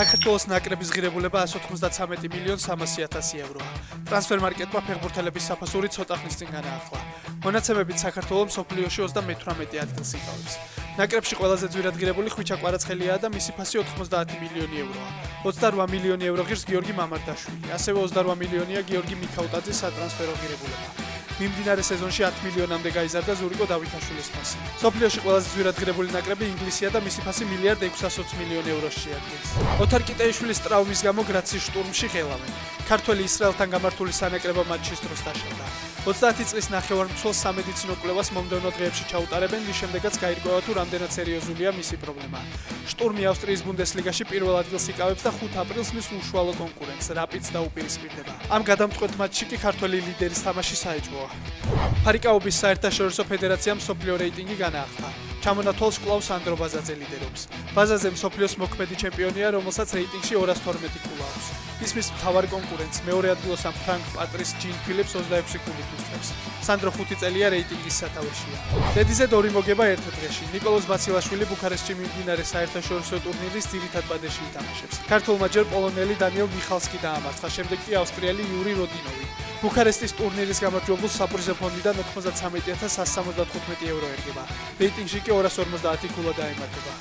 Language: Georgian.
საქართველოს ნაკრების ღირებულება 193.300.000 ევროა. ტრანსფერმარკეტმა ფეხბურთელების საფასური ცოტა ხნის წინ განაახლა. მონაცემებით საქართველო მსოფლიოში 38 ადგილს იკავებს. ნაკრებში ყველაზე ძვირად ღირებული ხვიჩა კვარაცხელიაა და მისი ფასი 90 მილიონი ევროა. 28 მილიონი ევრო ღირს გიორგი მამარდაშვილი, ასევე 28 მილიონია გიორგი მიქაუტაძის სატრანსფერო ღირებულება. მიმდინარე სეზონში 10 მილიონამდე გაიზარდა ზურიკო დავითაშვილის ფასი. მსოფლიოში ყველაზე ძვირად ღირებული ნაკრები ინგლისია და მისი ფასი 1.620 ევროს შეადგენს. ოთარ კიტეიშვილის ტრავმის გამო გრაცის შტურმში ღელავენ. ქართველი ისრაელთან გამართული სანაკრებო მატჩის დროს დაშავდა. 30 წლის ნახევარმცველს სამედიცინო კვლევას მომდევნო დღეებში ჩაუტარებენ, რის შემდეგაც გაირკვევა თუ რამდენად სერიოზულია მისი პრობლემა. შტურმი ავსტრიის ბუნდესლიგაში პირველ ადგილს იკავებს და 5 აპრილს მის უშუალო კონკურენტს რაპიდს დაუპირისპირდება. ამ გადამწყვეტ მატჩში კი ქართველი ლიდერის თამაში საეჭვოა. ფარიკაობის საერთაშორისო ფედერაციამ მსოფლიო რეიტინგი განაახლა. ჩამონათვალს კვლავ სანდრო ბაზაძე ლიდერობს. ბაზაძე მსოფლიოს მოქმედი ჩემპიონია, რომელსაც რეიტინგში 212 ქულა აქვს. ისმის მთავარ კონკურენტს მეორე ადგილოს ამ ფრანკ პატრის ჯინ ფილიპს 26 ქულით უსწრებს. სანდრო 5 წელია რეიტინგის სათავეშია. დედიზე დორი მოგება ერთ დღეში. ნიკოლოზ ბაცილაშვილი ბუქარესტში მიმდინარე საერთაშორისო ტურნირის ძირითად ბადეში ითამაშებს. ქართულმა ჯერ პოლონელი დანიელ მიხალსკი დაამარცხა, შემდეგ კი ავსტრიელი იური როდინოვი. ბუქარესტის ტურნირის გამარჯვებულს საპრიზო ფონდიდან 93.175 ევრო ერგება. რეიტინგში კი 250 ქულა დაემატება.